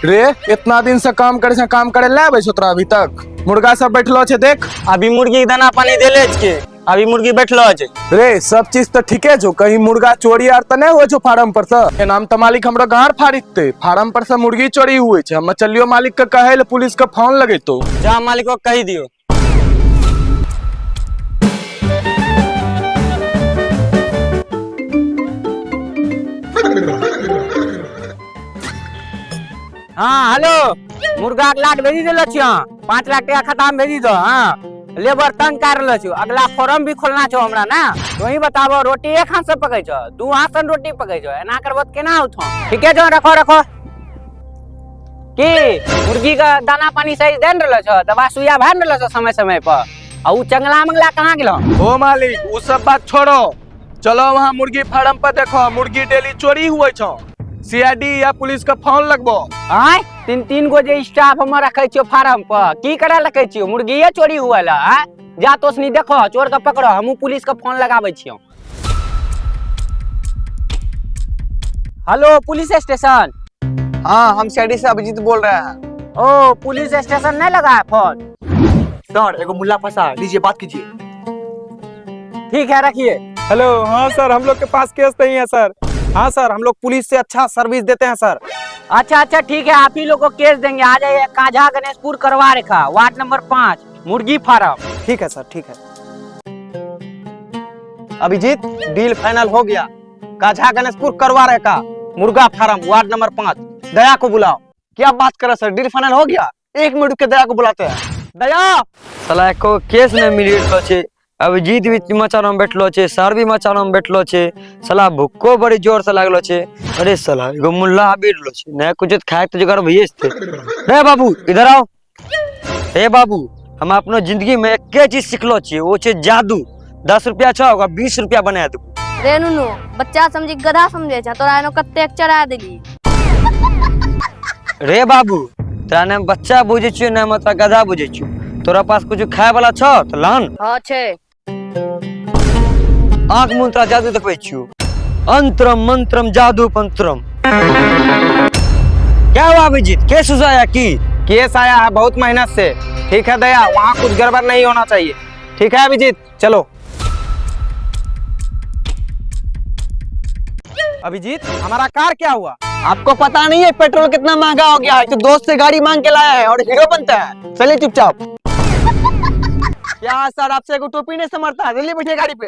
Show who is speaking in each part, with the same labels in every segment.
Speaker 1: रे इतना दिन से काम करे ले आबै छो तोरा अभी तक। मुर्गा सब बैठलो छे देख।
Speaker 2: अभी मुर्गी के दाना पानी देले के अभी मुर्गी बैठलो छे।
Speaker 1: रे सब चीज तो ठीके छो, कहीं मुर्गा चोरी आर तो नहीं हो छो फार्म पर से। के नाम तो मालिक हमरो गाड़ फाड़िते फार्म पर से मुर्गी चोरी हुए छे। हम चलियो मालिक के कहे ले पुलिस के फोन लगे तो
Speaker 2: जा मालिक को कही दियो। हाँ हेलो, मुर्गा के लाट भेजी दिलो छियो, 5 लाख टका खाता में भेजी दो। हाँ लेबर तंग कर रहलो छो, अगला फॉर्म भी खोलना छो हमरा ना। तो ही बताबो रोटी एक हाथ से पकै छो, 2 हाथ से रोटी पकै छो, एना करबो त केना उठो। ठीक है जो रखो रखो की मुर्गी का दाना पानी सही देन रहलो छो, दवा सुइया भन रहलो छो समय समय पर। आ उ चंगला मंगला कहां गेलो?
Speaker 1: ओ मालिक वो सब बात छोड़ो, चलो वहाँ मुर्गी फार्म पर देखो मुर्गी डेली चोरी हुए छो। सीआईडी या पुलिस का फोन लगबो।
Speaker 2: आय 3 गो जे स्टाफ हम रखे छियो फार्म पर, की करे रखे छियो? मुर्गीए चोरी हुएला। जा तोसनी देखो चोर के पकड़ो, हमहू पुलिस के फोन लगाबै छियो। Hello police station.
Speaker 3: हाँ हम सीआईडी से अभिजीत बोल रहे हैं।
Speaker 2: ओ पुलिस स्टेशन नहीं लगा है फोन?
Speaker 3: सर एगो मुल्ला फंसा, लीजिए बात कीजिए।
Speaker 2: ठीक है रखिए।
Speaker 4: हेलो, हाँ सर हम लोग के पास केस नहीं है सर। हाँ सर हम लोग पुलिस से अच्छा सर्विस देते हैं सर।
Speaker 2: अच्छा ठीक है, आप ही लोग को केस देंगे। आ जाइए, काजा गणेशपुर करवा रेखा, वार्ड नंबर 5 मुर्गी फार्म।
Speaker 3: ठीक है सर ठीक है। अभिजीत डील फाइनल हो गया, काझा गणेशपुर करवा रेखा मुर्गा फार्म वार्ड नंबर 5। दया को बुलाओ। क्या बात कर रहे सर, डील फाइनल हो गया। 1 मिनट के दया को बुलाते हैं। दया
Speaker 5: साला एको केस नहीं मिली रहलो छे। अभिजीत भी मचानो में बैठलो छे, सर भी मचानो में बैठलो छे। साला भूखो बड़ी जोर से लागलो छे। अरे साला एगो मुल्ला आबि रहलो छे, न कुछ खाए तो जगह भइए थे। रे बाबू इधर आओ। हे बाबू हम अपनो जिंदगी में एके चीज सिखलो छे, वो छे जादू। 10 रुपया छो ओकरा 20 रुपया बना दू।
Speaker 6: रे नुनु बच्चा समझी गधा समझे छ, तोरा एनो कत्ते चढ़ा देली।
Speaker 5: रे बाबू तोरा ने बच्चा बुझे छियो न मतलब गधा बुझे छियो। तोरा पास कुछ खाए वाला छो तो लान।
Speaker 6: हां छे।
Speaker 5: आंख मुंत्रा जादू देखबै छियो, अंतरम मंत्रम जादू पंत्रम। क्या हुआ अभिजीत, केस आया की?
Speaker 3: केस आया है बहुत मेहनत से। ठीक है दया, वहाँ कुछ गड़बड़ नहीं होना चाहिए। ठीक है अभिजीत चलो। अभिजीत हमारा कार क्या हुआ? आपको पता नहीं है पेट्रोल कितना महंगा हो गया है, तो दोस्त से गाड़ी मांग के लाया है और हीरो बनता है। चलिए चुपचाप। क्या सर आपसे एगो टोपी नहीं समझता है, जल्दी बैठिए गाड़ी पे।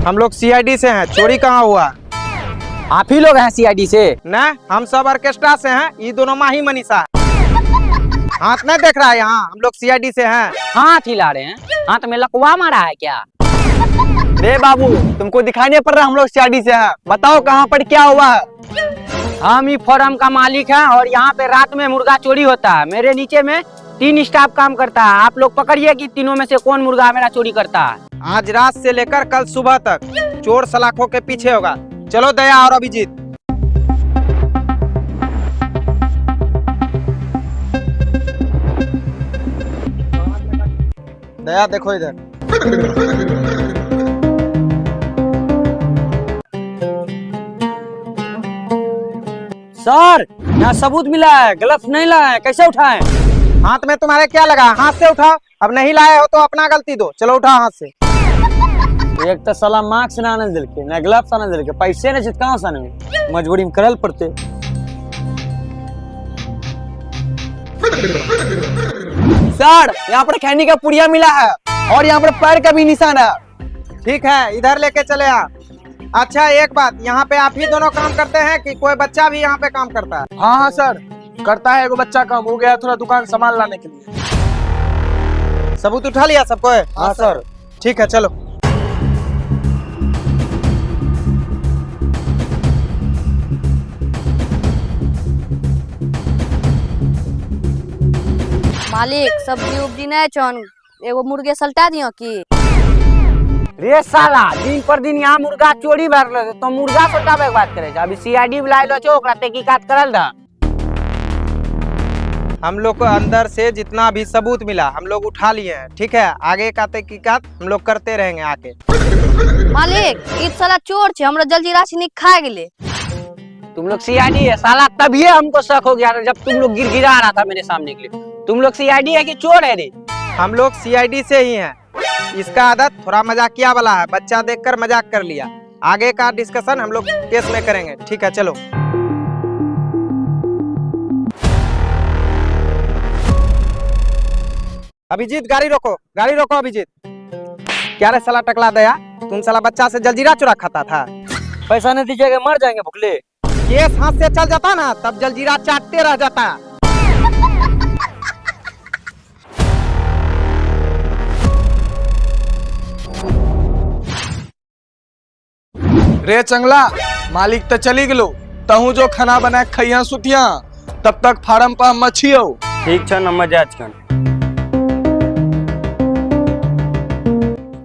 Speaker 3: हम लोग सीआईडी से हैं, चोरी कहाँ हुआ?
Speaker 2: आप ही लोग हैं सीआईडी से?
Speaker 3: न हम सब ऑर्केस्ट्रा से हैं, ये दोनों माही मनीषा। हाथ नहीं देख रहा है यहाँ, हम लोग सीआईडी से हैं।
Speaker 2: हाथ हिला रहे हैं? हाथ में लकवा मारा है क्या?
Speaker 3: रे बाबू तुमको दिखाई नहीं पड़ रहा हम लोग सीआईडी से हैं, बताओ कहाँ पर क्या हुआ है?
Speaker 2: हम ही फॉर्म का मालिक हैं और यहाँ पे रात में मुर्गा चोरी होता है। मेरे नीचे में 3 स्टाफ काम करता है। आप लोग पकड़िए कि तीनों में से कौन मुर्गा मेरा चोरी करता है।
Speaker 3: आज रात से लेकर कल सुबह तक चोर सलाखों के पीछे होगा। चलो दया और अभिजीत। दया देखो इधर।
Speaker 5: सर यहाँ सबूत मिला है, गलत नहीं लाया है, कैसे उठाएं?
Speaker 3: हाथ में तुम्हारे क्या लगा? हाथ से उठाओ। अब नहीं लाए हो तो अपना गलती दो। चलो उठाओ हाथ से।
Speaker 5: एक तो साला मार्क्स ना आने दिल के, न ग्लव्स आने दिल के, पैसे नहीं कहाँ से आने, मजबूरी में करल पड़ते।
Speaker 3: सर यहाँ पर खैनी का पुड़िया मिला है और यहाँ पर पैर का भी निशान है। ठीक है इधर लेके चले आप। अच्छा एक बात, यहाँ पे आप ही दोनों काम करते हैं कि कोई बच्चा भी यहाँ पे काम करता है?
Speaker 1: हाँ सर करता है, एगो बच्चा काम हो गया थोड़ा दुकान सामान लाने के लिए।
Speaker 3: सबूत उठा लिया सबको?
Speaker 1: हाँ सर।
Speaker 3: ठीक है चलो।
Speaker 6: मालिक सब्जी उब्जी नहीं छन, एगो मुर्गे सल्टा दियो की।
Speaker 2: रे साला दिन पर दिन यहाँ मुर्गा चोरी भर रहे तो मुर्गा सटावे के बात करे। अभी सीआईडी बुलाए लो छो, ओकरा तहकीकात करल दा।
Speaker 3: हम लोग को अंदर से जितना भी सबूत मिला हम लोग उठा लिए हैं, ठीक है। आगे का तहकीकात हम लोग करते रहेंगे आके।
Speaker 6: मालिक ई तो साला चोर छे, हमरा जलजीरा छीनी खा गेले।
Speaker 2: तुम लोग सीआईडी है साला, तभी हमको शक हो गया था जब तुम लोग गिरा रहा था मेरे सामने के लिए। तुम लोग सीआईडी है कि चोर है रे?
Speaker 3: हम लोग सीआईडी से ही हैं। इसका आदत थोड़ा मजाकिया वाला है, बच्चा देखकर मजाक कर लिया। आगे का डिस्कशन हम लोग केस में करेंगे, ठीक है। चलो अभिजीत, गाड़ी रोको, गाड़ी रोको अभिजीत। क्या रे साला टकला दया, तुम साला बच्चा से जलजीरा चुरा खाता था?
Speaker 5: पैसा नहीं दीजिएगा मर जाएंगे भुखले।
Speaker 3: केस हाथ से चल जाता ना तब जलजीरा चाटते रह जाता।
Speaker 1: रे चंगला, मालिक तो चली गेलो, तहू जो खाना बना के खैया सुतिया, तब तक फार्म पर मछियो।
Speaker 5: ठीक छ न मजा छन।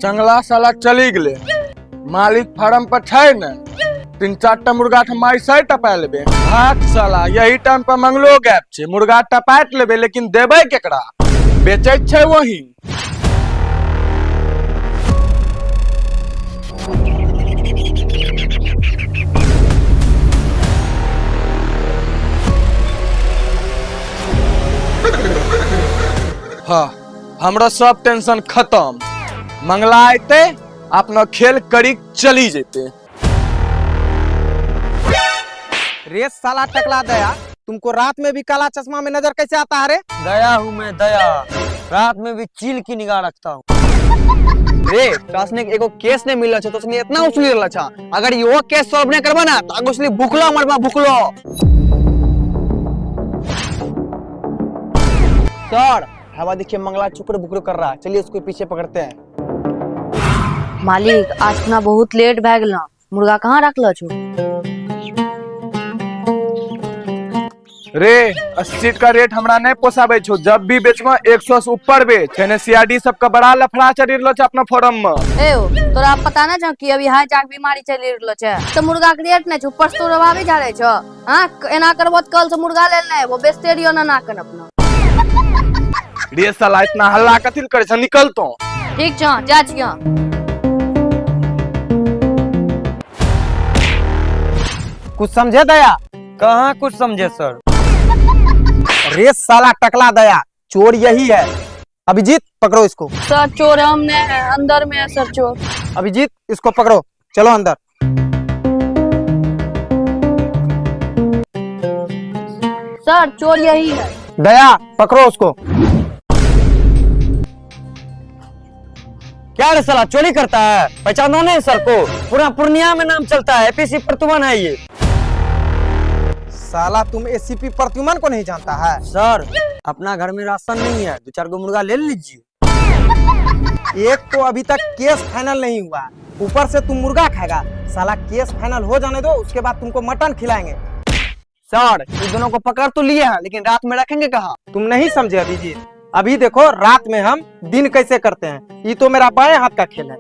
Speaker 1: चंगला साला चली गेले, मालिक फार्म पर छै न, 3-4 मुर्गा माई से टपा लेबे। भाग साला, यही टाइम पर मंगलो गैप छे, मुर्गा टपाट लेबे लेकिन देबे केकरा? बेचे छै वही। हाँ, हमरा सब टेंशन खत्म। मंगला आते अपना खेल करी चली जेते।
Speaker 3: रे साला टकला दया, तुमको रात में भी काला चश्मा में नजर कैसे आता है रे?
Speaker 5: दया हूँ मैं दया, रात में भी चील की निगाह रखता हूँ।
Speaker 4: रे तासने एगो केस ने मिलल छ तो उसने इतना उछली रहल छ, अगर यो केस सॉल्व नहीं करबा ना तो आगो भूखलो मरबा भूखलो। सर हवा देखिए मंगला चुकर भूखलो कर रहा है, चलिए उसको पीछे पकड़ते हैं।
Speaker 6: मालिक आज खुना बहुत लेट भए गेल, मुर्गा कहाँ रखलो छो?
Speaker 1: रे 80 का रेट हमरा नहीं पोसाबे छो, जब भी बेचवा 100 से ऊपर बेच। एने सीआरडी सबका बड़ा लफड़ा चढ़ी रहलो छ अपना फोरम में।
Speaker 6: ए ओ, तोरा पता ना छ कि अभी हाई जाक बीमारी चली रहलो छ, तो मुर्गा के रेट नहीं छ, ऊपर से तोरा भाभी जा रहे छ। हां एना करबो त कल से मुर्गा ले ले, वो बेचते रियो ना कन अपना।
Speaker 1: रे साला इतना हल्ला कथिल करे छ, निकल तो।
Speaker 6: ठीक छ, जा छिया।
Speaker 3: कुछ समझे दया?
Speaker 5: कहाँ कुछ समझे सर।
Speaker 3: रे साला टकला दया, चोर यही है। अभिजीत पकड़ो इसको।
Speaker 6: सर चोर हमने है, अंदर में है सर चोर।
Speaker 3: अभिजीत इसको पकड़ो, चलो अंदर।
Speaker 6: सर चोर यही है।
Speaker 3: दया पकड़ो उसको।
Speaker 5: क्या रे साला चोरी करता है? पहचानो नहीं सर को? पूरा पूर्णिया में नाम चलता है, एपीसी प्रतुमन है ये।
Speaker 3: साला तुम एसीपी प्रत्युमन को नहीं जानता है?
Speaker 5: सर अपना घर में राशन नहीं है, 2-4 गो मुर्गा ले लीजिए।
Speaker 3: एक तो अभी तक केस फाइनल नहीं हुआ, ऊपर से तुम मुर्गा खाएगा। साला केस फाइनल हो जाने दो, उसके बाद तुमको मटन खिलाएंगे।
Speaker 4: सर इन दोनों को पकड़ तो लिए हैं लेकिन रात में रखेंगे कहाँ?
Speaker 3: तुम नहीं समझे अभिजीत, अभी देखो रात में हम दिन कैसे करते हैं। ये तो मेरा बाएं हाथ का खेल है।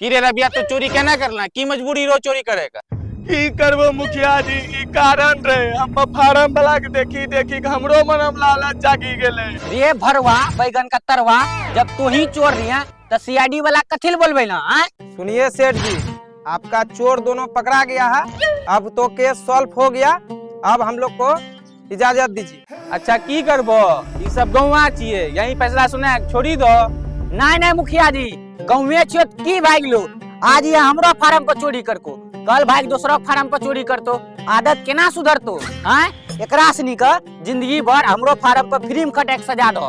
Speaker 2: की रे रबिया तो चोरी केना करना, की मजबूरी रो चोरी करेगा?
Speaker 1: की करबो मुखिया जी, ई कारण रे हम फार्म वाला के देखी देखी के हमरो मनम लालच जागी गेले।
Speaker 2: रे भरवा बैगन का तरवा, जब तू ही चोर रिया तो सीआईडी वाला कथिल बोलबे ना?
Speaker 3: सुनिए सेठ जी, आपका चोर दोनों पकड़ा गया है, अब तो केस सॉल्व हो गया। अब हम लोग को इजाजत दीजिए।
Speaker 2: अच्छा की करबो, ई सब गौवा छिए, यही फैसला सुने छोड़ी दो। नहीं मुखिया जी, गौवे छियो त की भाग लो, आज ये हमरो फार्म पर चोरी करको, कल भाग दूसरा फार्म पर चोरी करतो, आदत केना सुधरतो? हैं एकरा सनी का जिंदगी भर हमरो फार्म पर फ्री में कटे के सजा दो।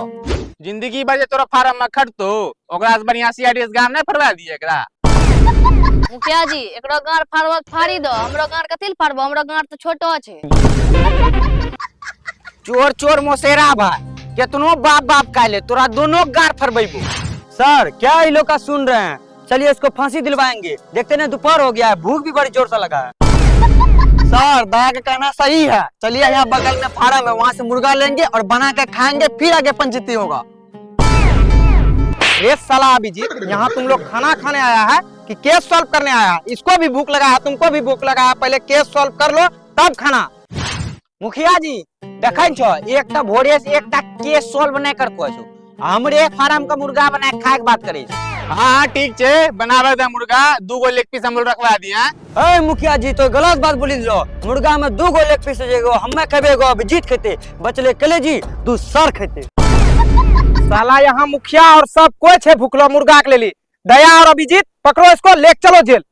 Speaker 2: जिंदगी भर जे तोरा फार्म में खटतो, ओकरा से बढ़िया सीआईडी से गाम नहीं फरवा दिए एकरा।
Speaker 6: मुखिया जी एकरो गार फाड़वा फाड़ी दो, हमरो गार कथिल फाड़बो, हमरो गार तो छोटो छे।
Speaker 2: चोर चोर मोसेरा भाई, केतनो बाप बाप काले तोरा दोनों गार फरबैबो।
Speaker 5: सर क्या ये लोग का सुन रहे हैं? चलिए इसको फांसी दिलवाएंगे, देखते ना दोपहर हो गया है, भूख भी बड़ी जोर से लगा है।
Speaker 4: सर दया का कहना सही है, चलिए यहाँ बगल में फार्म है, वहाँ से मुर्गा लेंगे और बना के खाएंगे, फिर आगे पंचायती होगा।
Speaker 3: रे साला अभिजीत, यहाँ तुम लोग खाना खाने आया है कि केस सॉल्व करने आया है? इसको भी भूख लगा है, तुमको भी भूख लगा है, पहले केस सॉल्व कर लो
Speaker 2: तब खाना। मुखिया जी देखे छो एकटा भोरे से एकटा केस सॉल्व नहीं कर को छो, हमरे फार्म का मुर्गा बना खाए के बात करे।
Speaker 7: हाँ ठीक छे, बनावे दे मुर्गा, 2 गो लेग पीस हम लोग रखवा दिया।
Speaker 5: ए मुखिया जी तो गलत बात बोली लो, मुर्गा में 2 गो लेग पीस जेगो हमें खेबेगो, अभिजीत खेते, बचले कलेजी 2 सर खेते।
Speaker 3: साला यहाँ मुखिया और सब कोई छे भूखलो मुर्गा के लेली। दया और अभिजीत पकड़ो इसको, ले चलो जेल।